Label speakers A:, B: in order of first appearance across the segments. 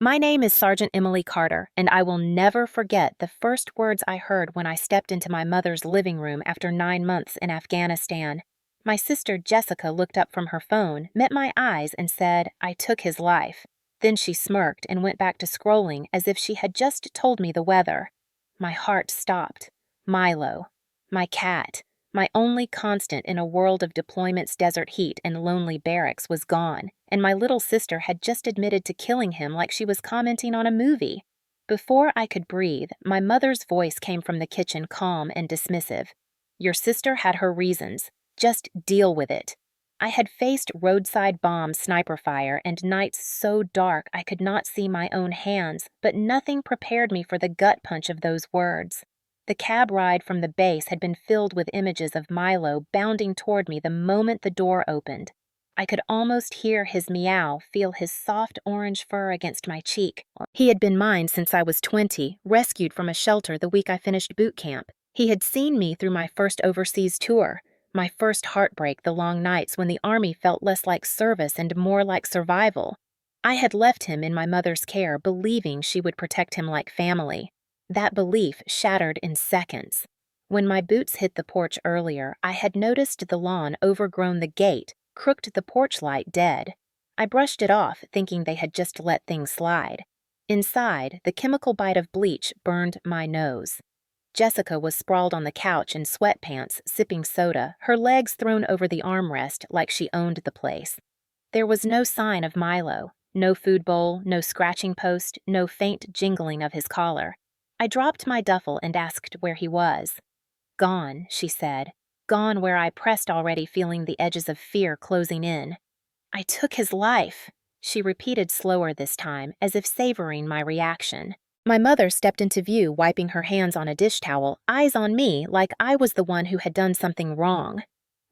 A: My name is Sergeant Emily Carter, and I will never forget the first words I heard when I stepped into my mother's living room after 9 months in Afghanistan. My sister Jessica looked up from her phone, met my eyes, and said, "I took his life." Then she smirked and went back to scrolling as if she had just told me the weather. My heart stopped. Milo. My cat. My only constant in a world of deployment's desert heat and lonely barracks was gone, and my little sister had just admitted to killing him like she was commenting on a movie. Before I could breathe, my mother's voice came from the kitchen, calm and dismissive. "Your sister had her reasons. Just deal with it." I had faced roadside bomb sniper fire and nights so dark I could not see my own hands, but nothing prepared me for the gut punch of those words. The cab ride from the base had been filled with images of Milo bounding toward me the moment the door opened. I could almost hear his meow, feel his soft orange fur against my cheek. He had been mine since I was 20, rescued from a shelter the week I finished boot camp. He had seen me through my first overseas tour, my first heartbreak, the long nights when the Army felt less like service and more like survival. I had left him in my mother's care, believing she would protect him like family. That belief shattered in seconds. When my boots hit the porch earlier, I had noticed the lawn overgrown the gate, crooked the porch light dead. I brushed it off, thinking they had just let things slide. Inside, the chemical bite of bleach burned my nose. Jessica was sprawled on the couch in sweatpants, sipping soda, her legs thrown over the armrest like she owned the place. There was no sign of Milo, no food bowl, no scratching post, no faint jingling of his collar. I dropped my duffel and asked where he was. "Gone," she said. "Gone where I pressed already, feeling the edges of fear closing in." "I took his life," she repeated slower this time, as if savoring my reaction. My mother stepped into view, wiping her hands on a dish towel, eyes on me like I was the one who had done something wrong.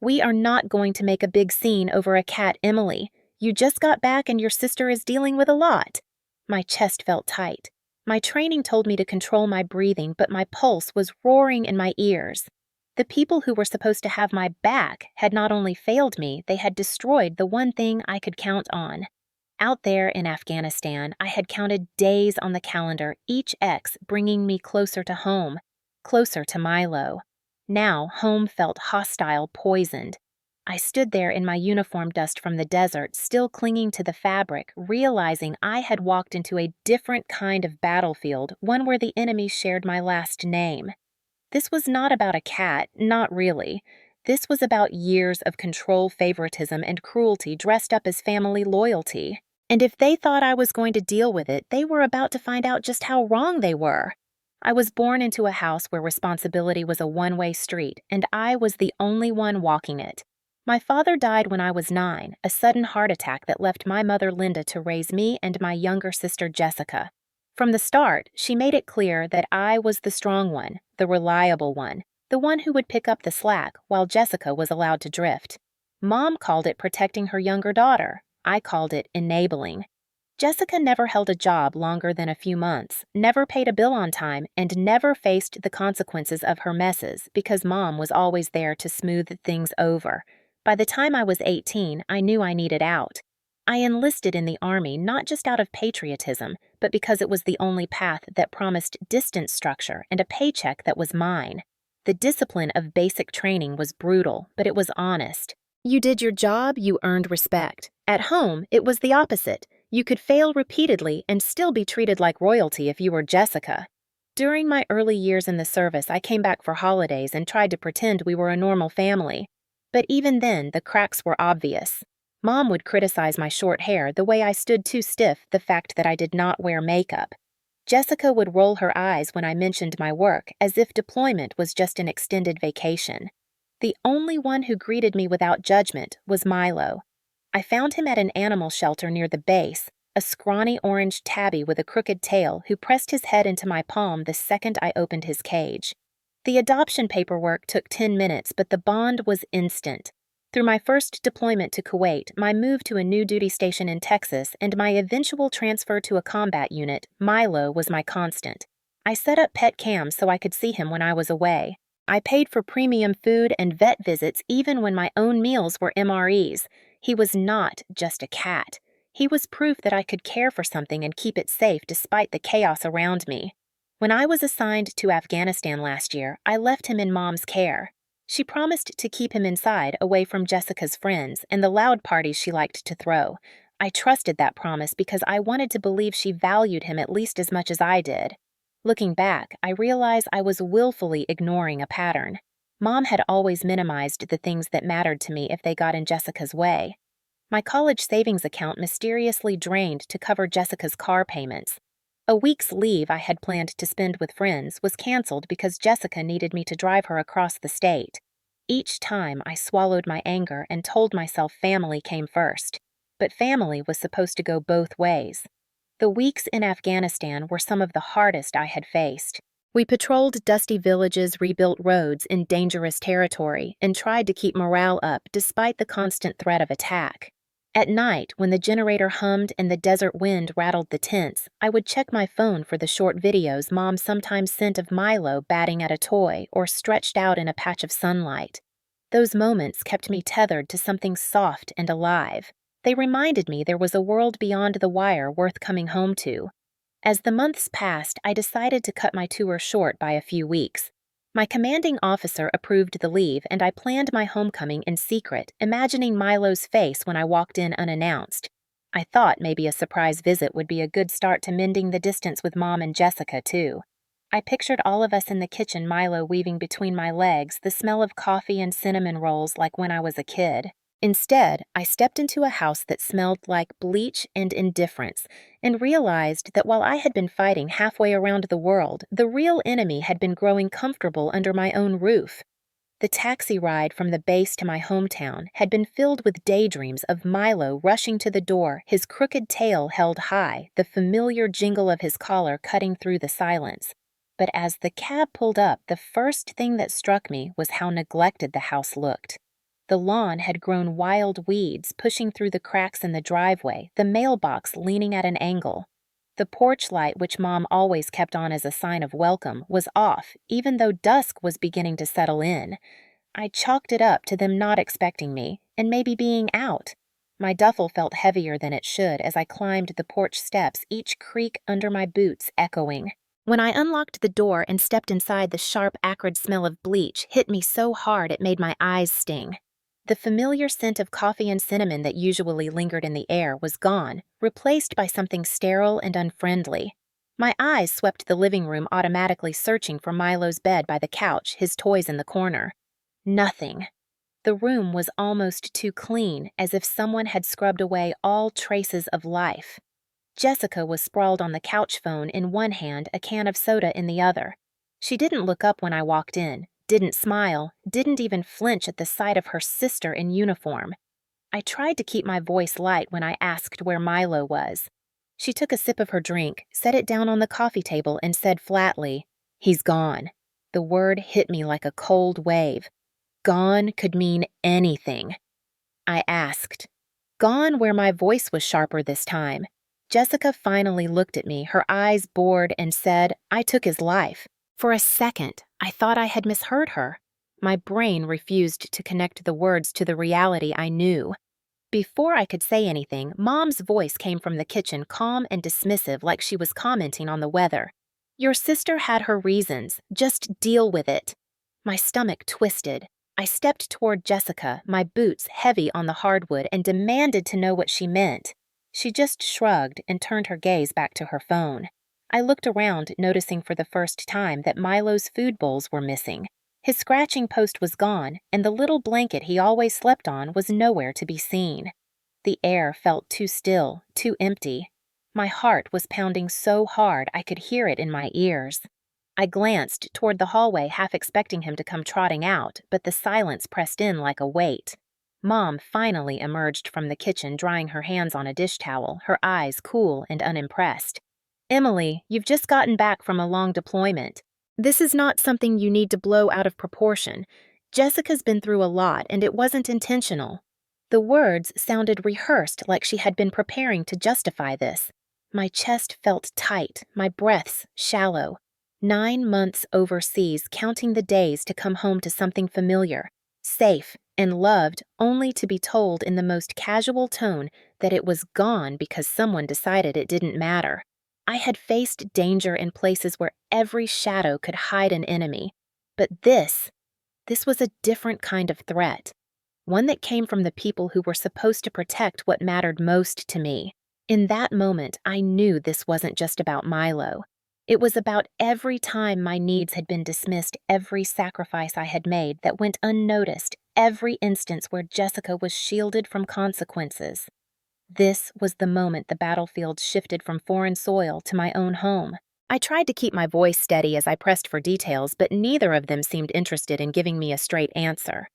A: "We are not going to make a big scene over a cat, Emily. You just got back and your sister is dealing with a lot." My chest felt tight. My training told me to control my breathing, but my pulse was roaring in my ears. The people who were supposed to have my back had not only failed me, they had destroyed the one thing I could count on. Out there in Afghanistan, I had counted days on the calendar, each X bringing me closer to home, closer to Milo. Now, home felt hostile, poisoned. I stood there in my uniform dust from the desert, still clinging to the fabric, realizing I had walked into a different kind of battlefield, one where the enemy shared my last name. This was not about a cat, not really. This was about years of control, favoritism, and cruelty dressed up as family loyalty. And if they thought I was going to deal with it, they were about to find out just how wrong they were. I was born into a house where responsibility was a one-way street, and I was the only one walking it. My father died when I was 9, a sudden heart attack that left my mother Linda to raise me and my younger sister Jessica. From the start, she made it clear that I was the strong one, the reliable one, the one who would pick up the slack while Jessica was allowed to drift. Mom called it protecting her younger daughter. I called it enabling. Jessica never held a job longer than a few months, never paid a bill on time, and never faced the consequences of her messes because Mom was always there to smooth things over. By the time I was 18, I knew I needed out. I enlisted in the Army not just out of patriotism, but because it was the only path that promised distance structure and a paycheck that was mine. The discipline of basic training was brutal, but it was honest. You did your job, you earned respect. At home, it was the opposite. You could fail repeatedly and still be treated like royalty if you were Jessica. During my early years in the service, I came back for holidays and tried to pretend we were a normal family. But even then, the cracks were obvious. Mom would criticize my short hair, the way I stood too stiff, the fact that I did not wear makeup. Jessica would roll her eyes when I mentioned my work, as if deployment was just an extended vacation. The only one who greeted me without judgment was Milo. I found him at an animal shelter near the base, a scrawny orange tabby with a crooked tail who pressed his head into my palm the second I opened his cage. The adoption paperwork took 10 minutes, but the bond was instant. Through my first deployment to Kuwait, my move to a new duty station in Texas, and my eventual transfer to a combat unit, Milo was my constant. I set up pet cams so I could see him when I was away. I paid for premium food and vet visits even when my own meals were MREs. He was not just a cat. He was proof that I could care for something and keep it safe despite the chaos around me. When I was assigned to Afghanistan last year, I left him in Mom's care. She promised to keep him inside, away from Jessica's friends and the loud parties she liked to throw. I trusted that promise because I wanted to believe she valued him at least as much as I did. Looking back, I realize I was willfully ignoring a pattern. Mom had always minimized the things that mattered to me if they got in Jessica's way. My college savings account mysteriously drained to cover Jessica's car payments. A week's leave I had planned to spend with friends was canceled because Jessica needed me to drive her across the state. Each time I swallowed my anger and told myself family came first. But family was supposed to go both ways. The weeks in Afghanistan were some of the hardest I had faced. We patrolled dusty villages, rebuilt roads in dangerous territory, and tried to keep morale up despite the constant threat of attack. At night, when the generator hummed and the desert wind rattled the tents, I would check my phone for the short videos Mom sometimes sent of Milo batting at a toy or stretched out in a patch of sunlight. Those moments kept me tethered to something soft and alive. They reminded me there was a world beyond the wire worth coming home to. As the months passed, I decided to cut my tour short by a few weeks. My commanding officer approved the leave, and I planned my homecoming in secret, imagining Milo's face when I walked in unannounced. I thought maybe a surprise visit would be a good start to mending the distance with Mom and Jessica, too. I pictured all of us in the kitchen, Milo weaving between my legs, the smell of coffee and cinnamon rolls like when I was a kid. Instead, I stepped into a house that smelled like bleach and indifference, and realized that while I had been fighting halfway around the world, the real enemy had been growing comfortable under my own roof. The taxi ride from the base to my hometown had been filled with daydreams of Milo rushing to the door, his crooked tail held high, the familiar jingle of his collar cutting through the silence. But as the cab pulled up, the first thing that struck me was how neglected the house looked. The lawn had grown wild weeds pushing through the cracks in the driveway, the mailbox leaning at an angle. The porch light, which Mom always kept on as a sign of welcome, was off, even though dusk was beginning to settle in. I chalked it up to them not expecting me, and maybe being out. My duffel felt heavier than it should as I climbed the porch steps, each creak under my boots echoing. When I unlocked the door and stepped inside, the sharp, acrid smell of bleach hit me so hard it made my eyes sting. The familiar scent of coffee and cinnamon that usually lingered in the air was gone, replaced by something sterile and unfriendly. My eyes swept the living room, automatically searching for Milo's bed by the couch, his toys in the corner. Nothing. The room was almost too clean, as if someone had scrubbed away all traces of life. Jessica was sprawled on the couch phone in one hand, a can of soda in the other. She didn't look up when I walked in, didn't smile, didn't even flinch at the sight of her sister in uniform. I tried to keep my voice light when I asked where Milo was. She took a sip of her drink, set it down on the coffee table, and said flatly, "He's gone." The word hit me like a cold wave. Gone could mean anything. I asked. Gone where my voice was sharper this time. Jessica finally looked at me, her eyes bored, and said, "I took his life." For a second, I thought I had misheard her. My brain refused to connect the words to the reality I knew. Before I could say anything, Mom's voice came from the kitchen, calm and dismissive, like she was commenting on the weather. "Your sister had her reasons. Just deal with it." My stomach twisted. I stepped toward Jessica, my boots heavy on the hardwood, and demanded to know what she meant. She just shrugged and turned her gaze back to her phone. I looked around, noticing for the first time that Milo's food bowls were missing. His scratching post was gone, and the little blanket he always slept on was nowhere to be seen. The air felt too still, too empty. My heart was pounding so hard I could hear it in my ears. I glanced toward the hallway, half expecting him to come trotting out, but the silence pressed in like a weight. Mom finally emerged from the kitchen, drying her hands on a dish towel, her eyes cool and unimpressed. "Emily, you've just gotten back from a long deployment. This is not something you need to blow out of proportion. Jessica's been through a lot, and it wasn't intentional." The words sounded rehearsed, like she had been preparing to justify this. My chest felt tight, my breaths shallow. 9 months overseas, counting the days to come home to something familiar, safe, and loved, only to be told in the most casual tone that it was gone because someone decided it didn't matter. I had faced danger in places where every shadow could hide an enemy, but this was a different kind of threat, one that came from the people who were supposed to protect what mattered most to me. In that moment, I knew this wasn't just about Milo. It was about every time my needs had been dismissed, every sacrifice I had made that went unnoticed, every instance where Jessica was shielded from consequences. This was the moment the battlefield shifted from foreign soil to my own home. I tried to keep my voice steady as I pressed for details, but neither of them seemed interested in giving me a straight answer.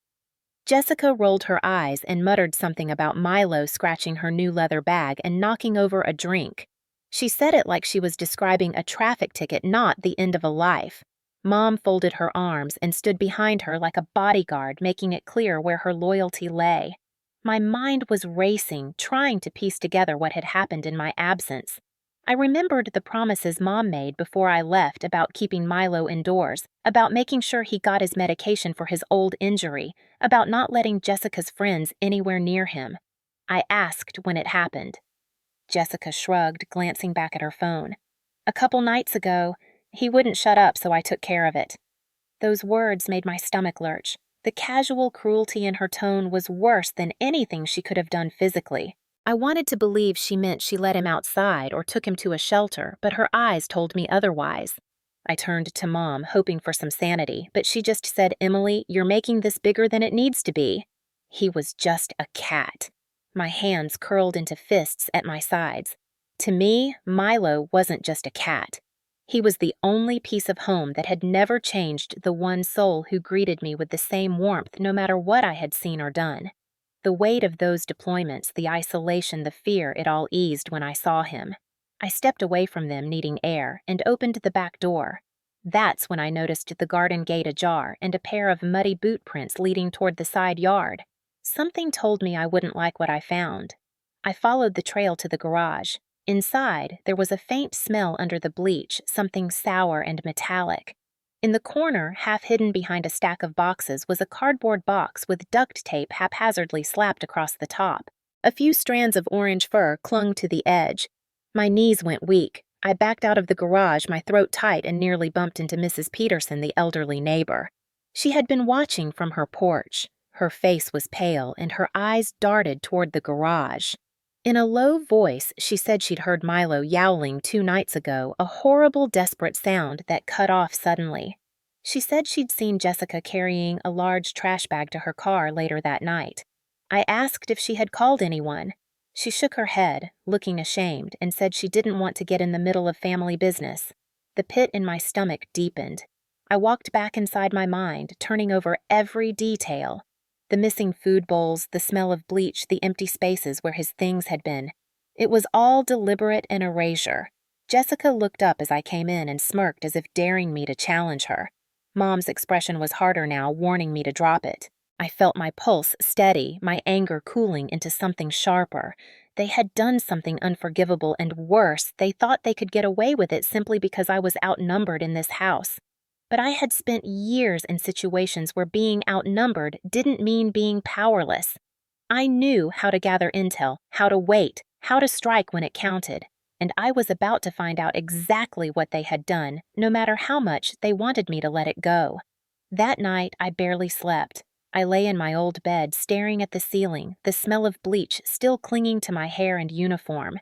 A: Jessica rolled her eyes and muttered something about Milo scratching her new leather bag and knocking over a drink. She said it like she was describing a traffic ticket, not the end of a life. Mom folded her arms and stood behind her like a bodyguard, making it clear where her loyalty lay. My mind was racing, trying to piece together what had happened in my absence. I remembered the promises Mom made before I left about keeping Milo indoors, about making sure he got his medication for his old injury, about not letting Jessica's friends anywhere near him. I asked when it happened. Jessica shrugged, glancing back at her phone. A couple nights ago, he wouldn't shut up, so I took care of it. Those words made my stomach lurch. The casual cruelty in her tone was worse than anything she could have done physically. I wanted to believe she meant she let him outside or took him to a shelter, but her eyes told me otherwise. I turned to Mom, hoping for some sanity, but she just said, "Emily, you're making this bigger than it needs to be." He was just a cat. My hands curled into fists at my sides. To me, Milo wasn't just a cat. He was the only piece of home that had never changed the one soul who greeted me with the same warmth no matter what I had seen or done. The weight of those deployments, the isolation, the fear, it all eased when I saw him. I stepped away from them, needing air, and opened the back door. That's when I noticed the garden gate ajar and a pair of muddy boot prints leading toward the side yard. Something told me I wouldn't like what I found. I followed the trail to the garage. Inside, there was a faint smell under the bleach, something sour and metallic. In the corner, half hidden behind a stack of boxes, was a cardboard box with duct tape haphazardly slapped across the top. A few strands of orange fur clung to the edge. My knees went weak. I backed out of the garage, my throat tight, and nearly bumped into Mrs. Peterson, the elderly neighbor. She had been watching from her porch. Her face was pale, and her eyes darted toward the garage. In a low voice, she said she'd heard Milo yowling 2 nights ago, a horrible, desperate sound that cut off suddenly. She said she'd seen Jessica carrying a large trash bag to her car later that night. I asked if she had called anyone. She shook her head, looking ashamed, and said she didn't want to get in the middle of family business. The pit in my stomach deepened. I walked back inside my mind, turning over every detail. The missing food bowls, the smell of bleach, the empty spaces where his things had been. It was all deliberate an erasure. Jessica looked up as I came in and smirked as if daring me to challenge her. Mom's expression was harder now, warning me to drop it. I felt my pulse steady, my anger cooling into something sharper. They had done something unforgivable, and worse, they thought they could get away with it simply because I was outnumbered in this house. But I had spent years in situations where being outnumbered didn't mean being powerless. I knew how to gather intel, how to wait, how to strike when it counted, and I was about to find out exactly what they had done, no matter how much they wanted me to let it go. That night, I barely slept. I lay in my old bed, staring at the ceiling, the smell of bleach still clinging to my hair and uniform.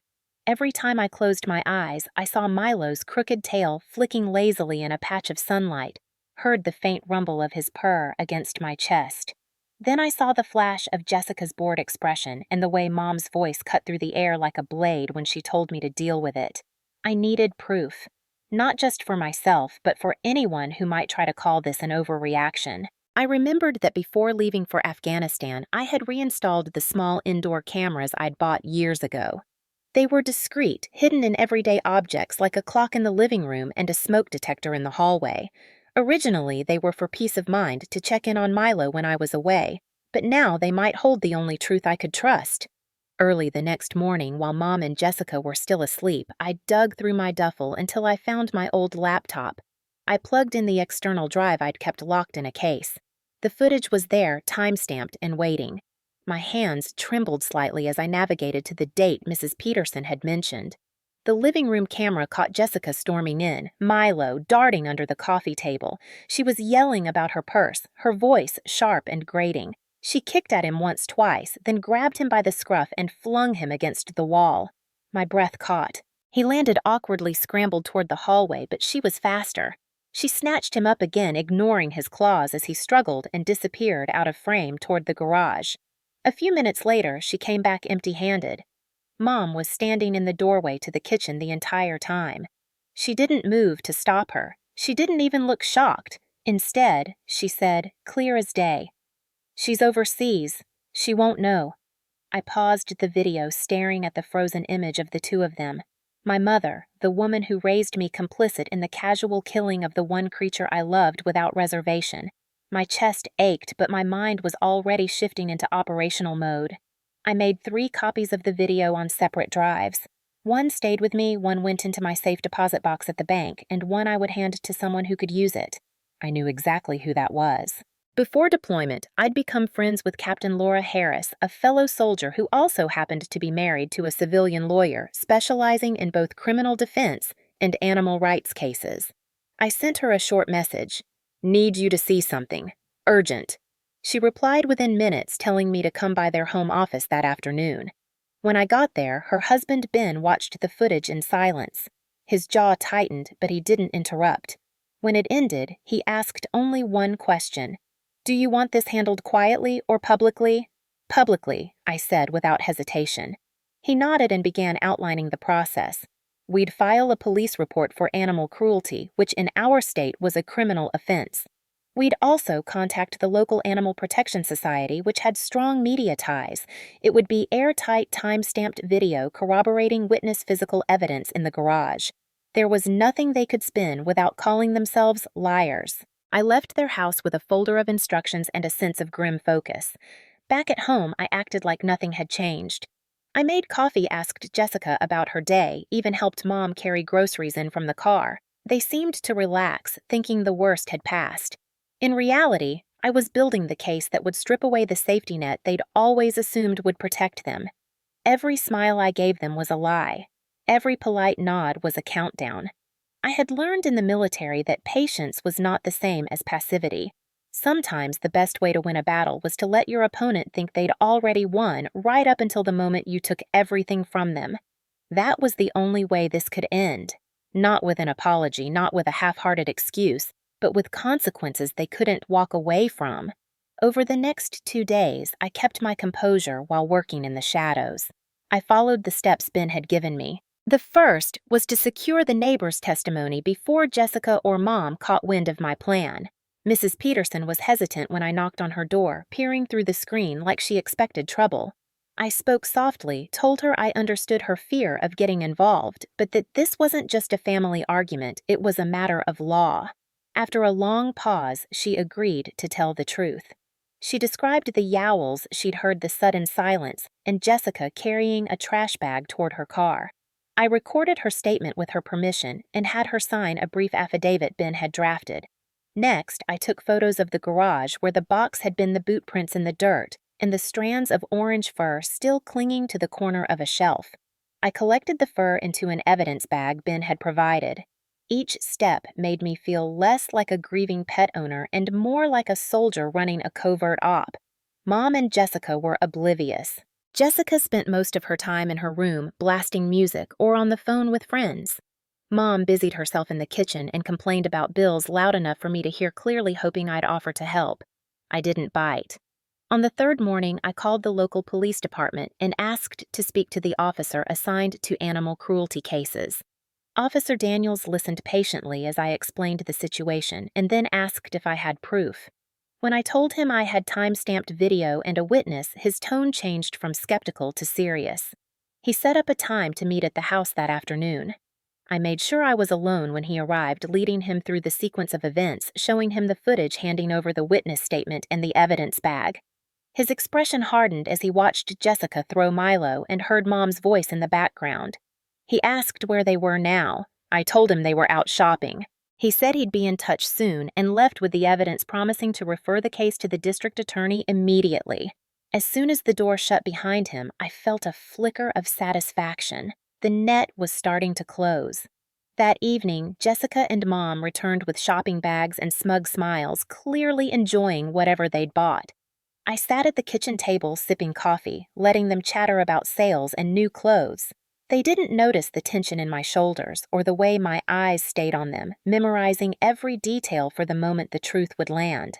A: Every time I closed my eyes, I saw Milo's crooked tail flicking lazily in a patch of sunlight, heard the faint rumble of his purr against my chest. Then I saw the flash of Jessica's bored expression and the way Mom's voice cut through the air like a blade when she told me to deal with it. I needed proof, not just for myself, but for anyone who might try to call this an overreaction. I remembered that before leaving for Afghanistan, I had reinstalled the small indoor cameras I'd bought years ago. They were discreet, hidden in everyday objects like a clock in the living room and a smoke detector in the hallway. Originally, they were for peace of mind to check in on Milo when I was away, but now they might hold the only truth I could trust. Early the next morning, while Mom and Jessica were still asleep, I dug through my duffel until I found my old laptop. I plugged in the external drive I'd kept locked in a case. The footage was there, time-stamped and waiting. My hands trembled slightly as I navigated to the date Mrs. Peterson had mentioned. The living room camera caught Jessica storming in, Milo darting under the coffee table. She was yelling about her purse, her voice sharp and grating. She kicked at him once, twice, then grabbed him by the scruff and flung him against the wall. My breath caught. He landed awkwardly, scrambled toward the hallway, but she was faster. She snatched him up again, ignoring his claws as he struggled and disappeared out of frame toward the garage. A few minutes later, she came back empty-handed. Mom was standing in the doorway to the kitchen the entire time. She didn't move to stop her. She didn't even look shocked. Instead, she said, clear as day, "She's overseas. She won't know." I paused the video, staring at the frozen image of the two of them. My mother, the woman who raised me, complicit in the casual killing of the one creature I loved without reservation. My chest ached, but my mind was already shifting into operational mode. I made 3 copies of the video on separate drives. One stayed with me, one went into my safe deposit box at the bank, and one I would hand to someone who could use it. I knew exactly who that was. Before deployment, I'd become friends with Captain Laura Harris, a fellow soldier who also happened to be married to a civilian lawyer specializing in both criminal defense and animal rights cases. I sent her a short message. "Need you to see something. Urgent." She replied within minutes, telling me to come by their home office that afternoon. When I got there, her husband Ben watched the footage in silence. His jaw tightened, but he didn't interrupt. When it ended, he asked only one question. "Do you want this handled quietly or publicly?" "Publicly," I said without hesitation. He nodded and began outlining the process. We'd file a police report for animal cruelty, which in our state was a criminal offense. We'd also contact the local Animal Protection Society, which had strong media ties. It would be airtight, time-stamped video corroborating witness physical evidence in the garage. There was nothing they could spin without calling themselves liars. I left their house with a folder of instructions and a sense of grim focus. Back at home, I acted like nothing had changed. I made coffee, asked Jessica about her day, even helped Mom carry groceries in from the car. They seemed to relax, thinking the worst had passed. In reality, I was building the case that would strip away the safety net they'd always assumed would protect them. Every smile I gave them was a lie. Every polite nod was a countdown. I had learned in the military that patience was not the same as passivity. Sometimes the best way to win a battle was to let your opponent think they'd already won right up until the moment you took everything from them. That was the only way this could end. Not with an apology, not with a half-hearted excuse, but with consequences they couldn't walk away from. Over the next 2 days, I kept my composure while working in the shadows. I followed the steps Ben had given me. The first was to secure the neighbor's testimony before Jessica or Mom caught wind of my plan. Mrs. Peterson was hesitant when I knocked on her door, peering through the screen like she expected trouble. I spoke softly, told her I understood her fear of getting involved, but that this wasn't just a family argument, it was a matter of law. After a long pause, she agreed to tell the truth. She described the yowls she'd heard, the sudden silence, and Jessica carrying a trash bag toward her car. I recorded her statement with her permission and had her sign a brief affidavit Ben had drafted. Next, I took photos of the garage where the box had been the boot prints in the dirt and the strands of orange fur still clinging to the corner of a shelf. I collected the fur into an evidence bag Ben had provided. Each step made me feel less like a grieving pet owner and more like a soldier running a covert op. Mom and Jessica were oblivious. Jessica spent most of her time in her room blasting music or on the phone with friends. Mom busied herself in the kitchen and complained about bills loud enough for me to hear clearly, hoping I'd offer to help. I didn't bite. On the 3rd morning, I called the local police department and asked to speak to the officer assigned to animal cruelty cases. Officer Daniels listened patiently as I explained the situation and then asked if I had proof. When I told him I had time-stamped video and a witness, his tone changed from skeptical to serious. He set up a time to meet at the house that afternoon. I made sure I was alone when he arrived, leading him through the sequence of events, showing him the footage, handing over the witness statement and the evidence bag. His expression hardened as he watched Jessica throw Milo and heard Mom's voice in the background. He asked where they were now. I told him they were out shopping. He said he'd be in touch soon and left with the evidence, promising to refer the case to the district attorney immediately. As soon as the door shut behind him, I felt a flicker of satisfaction. The net was starting to close. That evening, Jessica and Mom returned with shopping bags and smug smiles, clearly enjoying whatever they'd bought. I sat at the kitchen table sipping coffee, letting them chatter about sales and new clothes. They didn't notice the tension in my shoulders or the way my eyes stayed on them, memorizing every detail for the moment the truth would land.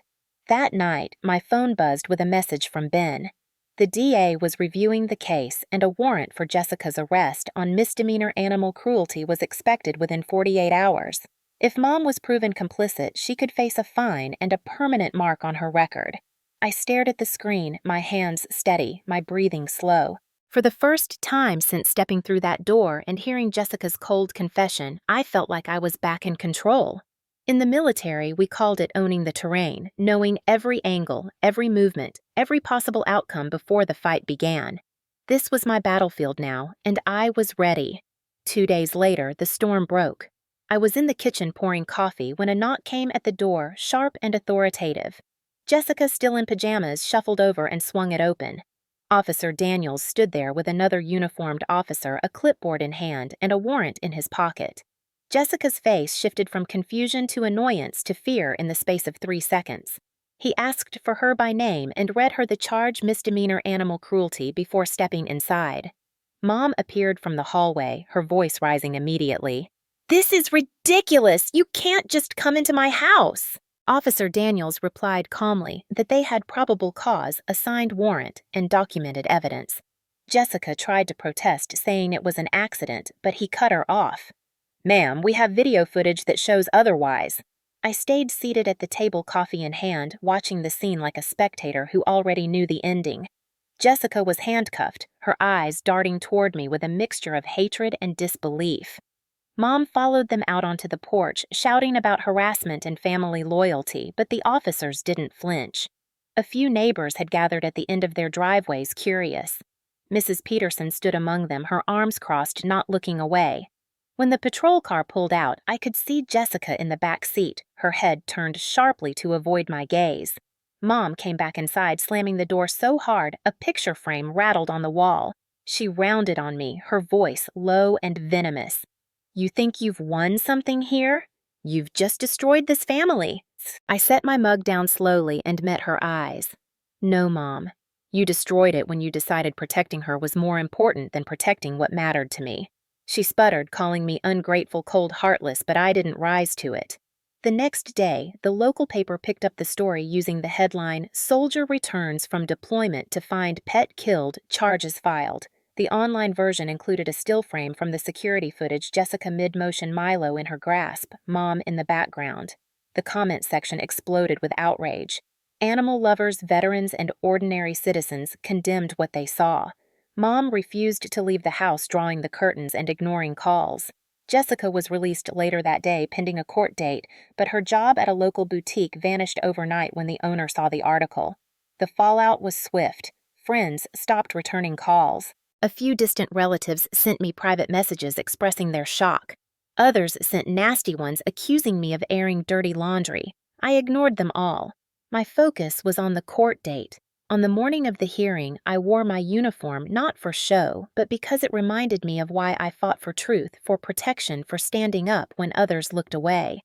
A: That night, my phone buzzed with a message from Ben. The DA was reviewing the case, and a warrant for Jessica's arrest on misdemeanor animal cruelty was expected within 48 hours. If Mom was proven complicit, she could face a fine and a permanent mark on her record. I stared at the screen, my hands steady, my breathing slow. For the first time since stepping through that door and hearing Jessica's cold confession, I felt like I was back in control. In the military, we called it owning the terrain, knowing every angle, every movement, every possible outcome before the fight began. This was my battlefield now, and I was ready. 2 days later, the storm broke. I was in the kitchen pouring coffee when a knock came at the door, sharp and authoritative. Jessica, still in pajamas, shuffled over and swung it open. Officer Daniels stood there with another uniformed officer, a clipboard in hand, and a warrant in his pocket. Jessica's face shifted from confusion to annoyance to fear in the space of 3 seconds. He asked for her by name and read her the charge misdemeanor animal cruelty before stepping inside. Mom appeared from the hallway, her voice rising immediately. "This is ridiculous! You can't just come into my house!" Officer Daniels replied calmly that they had probable cause, a signed warrant, and documented evidence. Jessica tried to protest, saying it was an accident, but he cut her off. "Ma'am, we have video footage that shows otherwise." I stayed seated at the table, coffee in hand, watching the scene like a spectator who already knew the ending. Jessica was handcuffed, her eyes darting toward me with a mixture of hatred and disbelief. Mom followed them out onto the porch, shouting about harassment and family loyalty, but the officers didn't flinch. A few neighbors had gathered at the end of their driveways, curious. Mrs. Peterson stood among them, her arms crossed, not looking away. When the patrol car pulled out, I could see Jessica in the back seat, her head turned sharply to avoid my gaze. Mom came back inside, slamming the door so hard a picture frame rattled on the wall. She rounded on me, her voice low and venomous. "You think you've won something here? You've just destroyed this family." I set my mug down slowly and met her eyes. "No, Mom. You destroyed it when you decided protecting her was more important than protecting what mattered to me." She sputtered, calling me ungrateful, cold, heartless, but I didn't rise to it. The next day, the local paper picked up the story using the headline, "Soldier Returns from Deployment to Find Pet Killed, Charges Filed." The online version included a still frame from the security footage, Jessica mid-motion, Milo in her grasp, Mom in the background. The comment section exploded with outrage. Animal lovers, veterans, and ordinary citizens condemned what they saw. Mom refused to leave the house, drawing the curtains and ignoring calls. Jessica was released later that day pending a court date, but her job at a local boutique vanished overnight when the owner saw the article. The fallout was swift. Friends stopped returning calls. A few distant relatives sent me private messages expressing their shock. Others sent nasty ones accusing me of airing dirty laundry. I ignored them all. My focus was on the court date. On the morning of the hearing, I wore my uniform not for show, but because it reminded me of why I fought for truth, for protection, for standing up when others looked away.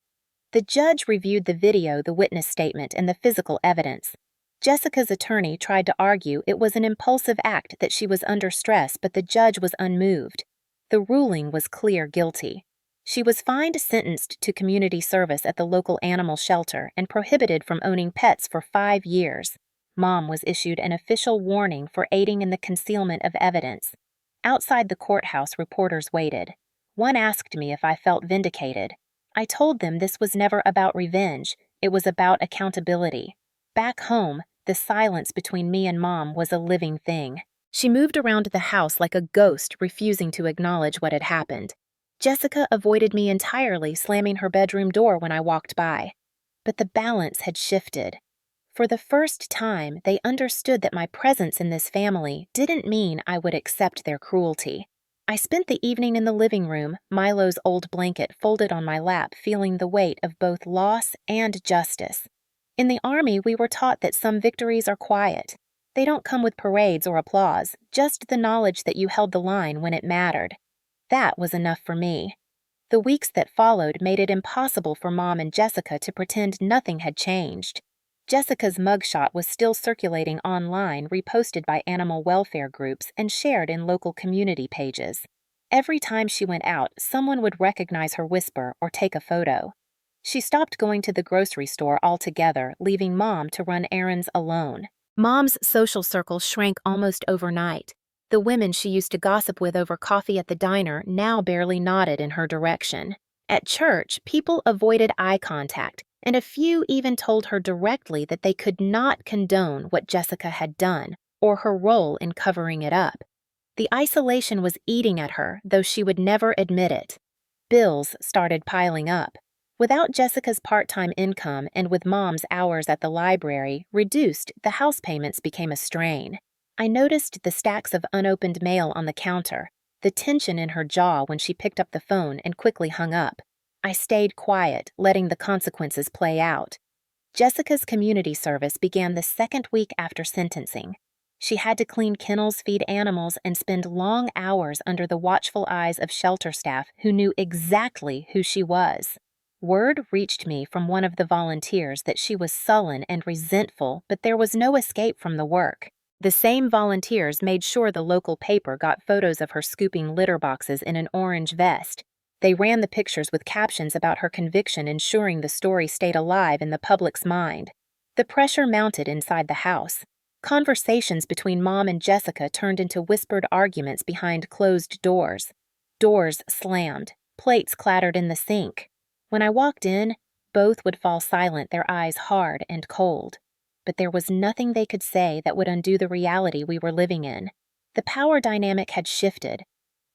A: The judge reviewed the video, the witness statement, and the physical evidence. Jessica's attorney tried to argue it was an impulsive act, that she was under stress, but the judge was unmoved. The ruling was clear guilty. She was fined, sentenced to community service at the local animal shelter, and prohibited from owning pets for 5 years. Mom was issued an official warning for aiding in the concealment of evidence. Outside the courthouse, reporters waited. One asked me if I felt vindicated. I told them this was never about revenge, it was about accountability. Back home, the silence between me and Mom was a living thing. She moved around the house like a ghost, refusing to acknowledge what had happened. Jessica avoided me entirely, slamming her bedroom door when I walked by. But the balance had shifted. For the first time, they understood that my presence in this family didn't mean I would accept their cruelty. I spent the evening in the living room, Milo's old blanket folded on my lap, feeling the weight of both loss and justice. In the Army, we were taught that some victories are quiet. They don't come with parades or applause, just the knowledge that you held the line when it mattered. That was enough for me. The weeks that followed made it impossible for Mom and Jessica to pretend nothing had changed. Jessica's mugshot was still circulating online, reposted by animal welfare groups and shared in local community pages. Every time she went out, someone would recognize her whisper or take a photo. She stopped going to the grocery store altogether, leaving Mom to run errands alone. Mom's social circle shrank almost overnight. The women she used to gossip with over coffee at the diner now barely nodded in her direction. At church, people avoided eye contact, and a few even told her directly that they could not condone what Jessica had done or her role in covering it up. The isolation was eating at her, though she would never admit it. Bills started piling up. Without Jessica's part-time income and with Mom's hours at the library reduced, the house payments became a strain. I noticed the stacks of unopened mail on the counter, the tension in her jaw when she picked up the phone and quickly hung up. I stayed quiet, letting the consequences play out. Jessica's community service began the second week after sentencing. She had to clean kennels, feed animals, and spend long hours under the watchful eyes of shelter staff who knew exactly who she was. Word reached me from one of the volunteers that she was sullen and resentful, but there was no escape from the work. The same volunteers made sure the local paper got photos of her scooping litter boxes in an orange vest. They ran the pictures with captions about her conviction, ensuring the story stayed alive in the public's mind. The pressure mounted inside the house. Conversations between Mom and Jessica turned into whispered arguments behind closed doors. Doors slammed. Plates clattered in the sink. When I walked in, both would fall silent, their eyes hard and cold. But there was nothing they could say that would undo the reality we were living in. The power dynamic had shifted.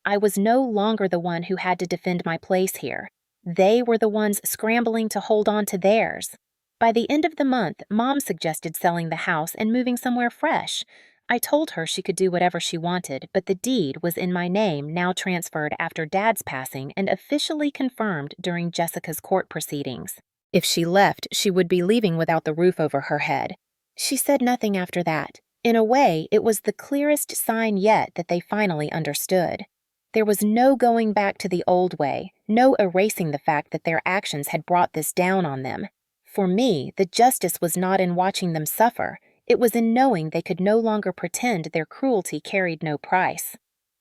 A: I was no longer the one who had to defend my place here. They were the ones scrambling to hold on to theirs. By the end of the month, Mom suggested selling the house and moving somewhere fresh. I told her she could do whatever she wanted, but the deed was in my name, now transferred after Dad's passing and officially confirmed during Jessica's court proceedings. If she left, she would be leaving without the roof over her head. She said nothing after that. In a way, it was the clearest sign yet that they finally understood. There was no going back to the old way, no erasing the fact that their actions had brought this down on them. For me, the justice was not in watching them suffer. It was in knowing they could no longer pretend their cruelty carried no price.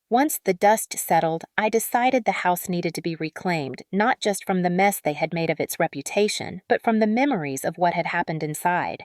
A: Once the dust settled, I decided the house needed to be reclaimed, not just from the mess they had made of its reputation, but from the memories of what had happened inside.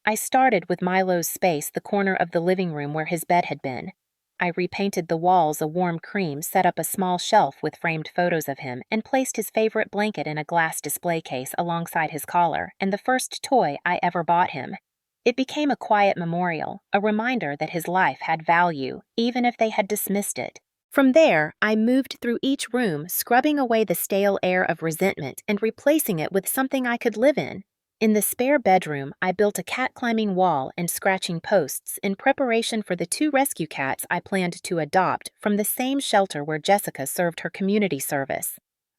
A: I started with Milo's space, the corner of the living room where his bed had been. I repainted the walls a warm cream, set up a small shelf with framed photos of him, and placed his favorite blanket in a glass display case alongside his collar and the first toy I ever bought him. It became a quiet memorial, a reminder that his life had value, even if they had dismissed it. From there, I moved through each room, scrubbing away the stale air of resentment and replacing it with something I could live in. In the spare bedroom, I built a cat-climbing wall and scratching posts in preparation for the 2 rescue cats I planned to adopt from the same shelter where Jessica served her community service.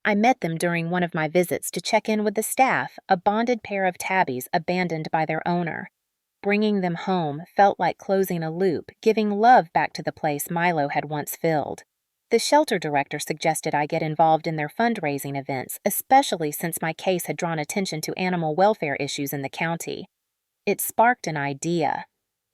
A: I met them during one of my visits to check in with the staff, a bonded pair of tabbies abandoned by their owner. Bringing them home felt like closing a loop, giving love back to the place Milo had once filled. The shelter director suggested I get involved in their fundraising events, especially since my case had drawn attention to animal welfare issues in the county. It sparked an idea.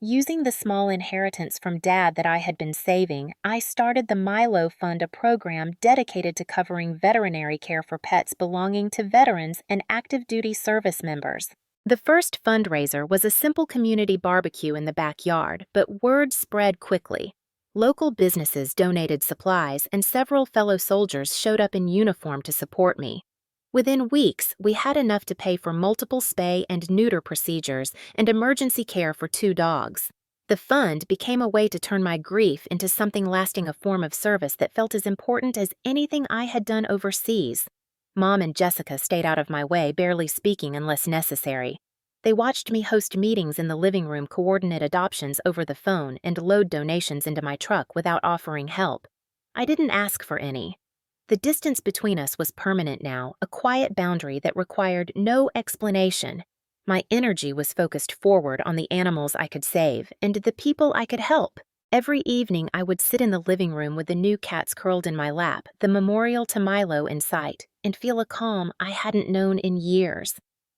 A: Using the small inheritance from Dad that I had been saving, I started the Milo Fund, a program dedicated to covering veterinary care for pets belonging to veterans and active duty service members. The first fundraiser was a simple community barbecue in the backyard, but word spread quickly. Local businesses donated supplies, and several fellow soldiers showed up in uniform to support me. Within weeks, we had enough to pay for multiple spay and neuter procedures and emergency care for 2 dogs. The fund became a way to turn my grief into something lasting, a form of service that felt as important as anything I had done overseas. Mom and Jessica stayed out of my way, barely speaking unless necessary. They watched me host meetings in the living room, coordinate adoptions over the phone, and load donations into my truck without offering help. I didn't ask for any. The distance between us was permanent now, a quiet boundary that required no explanation. My energy was focused forward on the animals I could save and the people I could help. Every evening, I would sit in the living room with the new cats curled in my lap, the memorial to Milo in sight, and feel a calm I hadn't known in years.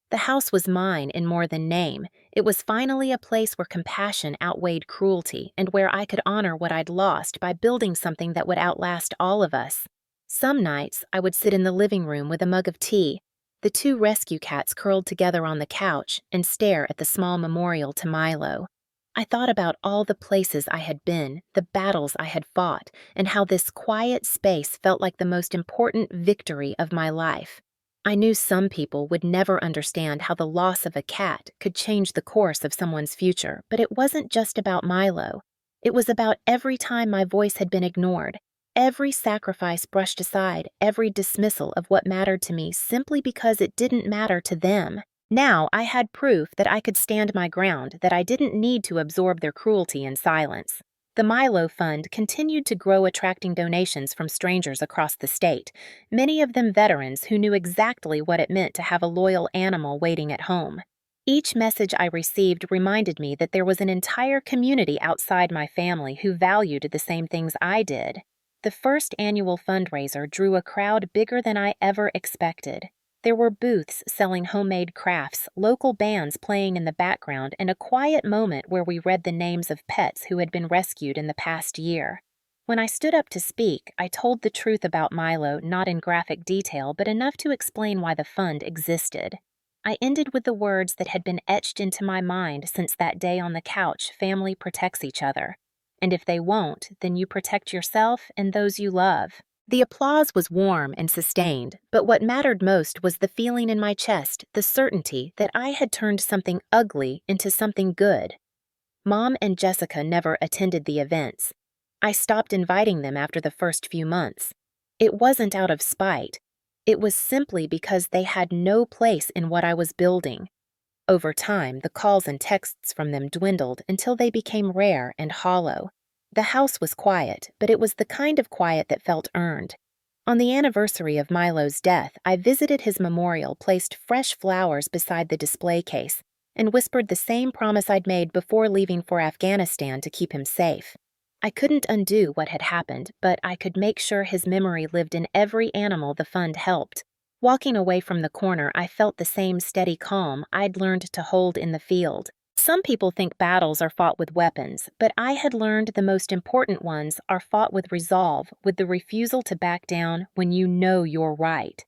A: The house was mine in more than name. It was finally a place where compassion outweighed cruelty and where I could honor what I'd lost by building something that would outlast all of us. Some nights, I would sit in the living room with a mug of tea, the two rescue cats curled together on the couch, and stare at the small memorial to Milo. I thought about all the places I had been, the battles I had fought, and how this quiet space felt like the most important victory of my life. I knew some people would never understand how the loss of a cat could change the course of someone's future, but it wasn't just about Milo. It was about every time my voice had been ignored, every sacrifice brushed aside, every dismissal of what mattered to me simply because it didn't matter to them. Now I had proof that I could stand my ground, that I didn't need to absorb their cruelty in silence. The Milo Fund continued to grow, attracting donations from strangers across the state, many of them veterans who knew exactly what it meant to have a loyal animal waiting at home. Each message I received reminded me that there was an entire community outside my family who valued the same things I did. The first annual fundraiser drew a crowd bigger than I ever expected. There were booths selling homemade crafts, local bands playing in the background, and a quiet moment where we read the names of pets who had been rescued in the past year. When I stood up to speak, I told the truth about Milo, not in graphic detail, but enough to explain why the fund existed. I ended with the words that had been etched into my mind since that day on the couch: family protects each other. And if they won't, then you protect yourself and those you love. The applause was warm and sustained, but what mattered most was the feeling in my chest, the certainty that I had turned something ugly into something good. Mom and Jessica never attended the events. I stopped inviting them after the first few months. It wasn't out of spite. It was simply because they had no place in what I was building. Over time, the calls and texts from them dwindled until they became rare and hollow. The house was quiet, but it was the kind of quiet that felt earned. On the anniversary of Milo's death, I visited his memorial, placed fresh flowers beside the display case, and whispered the same promise I'd made before leaving for Afghanistan to keep him safe. I couldn't undo what had happened, but I could make sure his memory lived in every animal the fund helped. Walking away from the corner, I felt the same steady calm I'd learned to hold in the field. Some people think battles are fought with weapons, but I had learned the most important ones are fought with resolve, with the refusal to back down when you know you're right.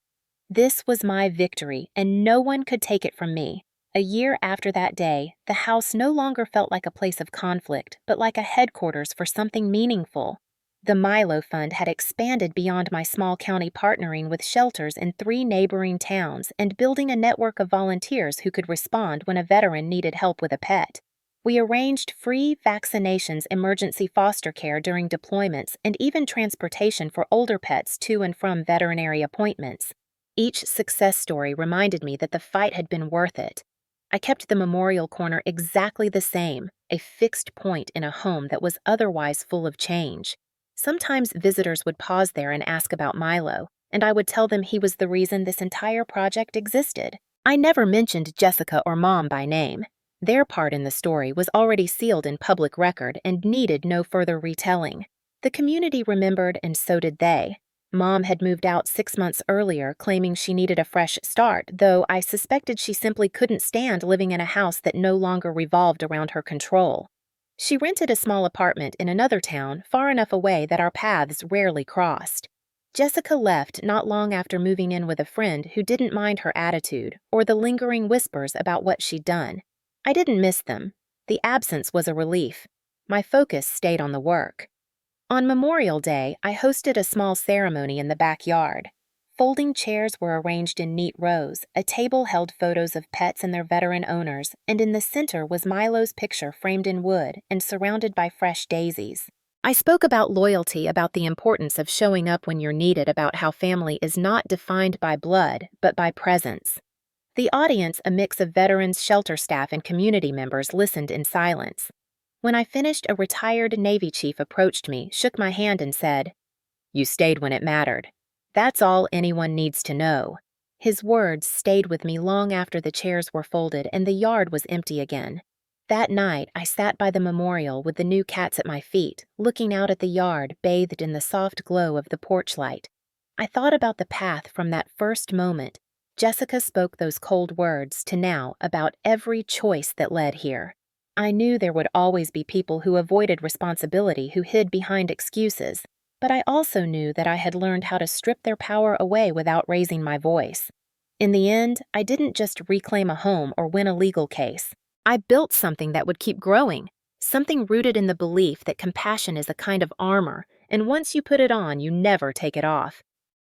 A: This was my victory, and no one could take it from me. A year after that day, the house no longer felt like a place of conflict, but like a headquarters for something meaningful. The Milo Fund had expanded beyond my small county, partnering with shelters in 3 neighboring towns and building a network of volunteers who could respond when a veteran needed help with a pet. We arranged free vaccinations, emergency foster care during deployments, and even transportation for older pets to and from veterinary appointments. Each success story reminded me that the fight had been worth it. I kept the memorial corner exactly the same, a fixed point in a home that was otherwise full of change. Sometimes visitors would pause there and ask about Milo, and I would tell them he was the reason this entire project existed. I never mentioned Jessica or Mom by name. Their part in the story was already sealed in public record and needed no further retelling. The community remembered, and so did they. Mom had moved out 6 months earlier, claiming she needed a fresh start, though I suspected she simply couldn't stand living in a house that no longer revolved around her control. She rented a small apartment in another town, far enough away that our paths rarely crossed. Jessica left not long after moving in with a friend who didn't mind her attitude or the lingering whispers about what she'd done. I didn't miss them. The absence was a relief. My focus stayed on the work. On Memorial Day, I hosted a small ceremony in the backyard. Folding chairs were arranged in neat rows, a table held photos of pets and their veteran owners, and in the center was Milo's picture framed in wood and surrounded by fresh daisies. I spoke about loyalty, about the importance of showing up when you're needed, about how family is not defined by blood, but by presence. The audience, a mix of veterans, shelter staff, and community members, listened in silence. When I finished, a retired Navy chief approached me, shook my hand, and said, "You stayed when it mattered. That's all anyone needs to know." His words stayed with me long after the chairs were folded and the yard was empty again. That night, I sat by the memorial with the new cats at my feet, looking out at the yard bathed in the soft glow of the porch light. I thought about the path from that first moment Jessica spoke those cold words to now about every choice that led here. I knew there would always be people who avoided responsibility, who hid behind excuses, but I also knew that I had learned how to strip their power away without raising my voice. In the end, I didn't just reclaim a home or win a legal case. I built something that would keep growing, something rooted in the belief that compassion is a kind of armor, and once you put it on, you never take it off.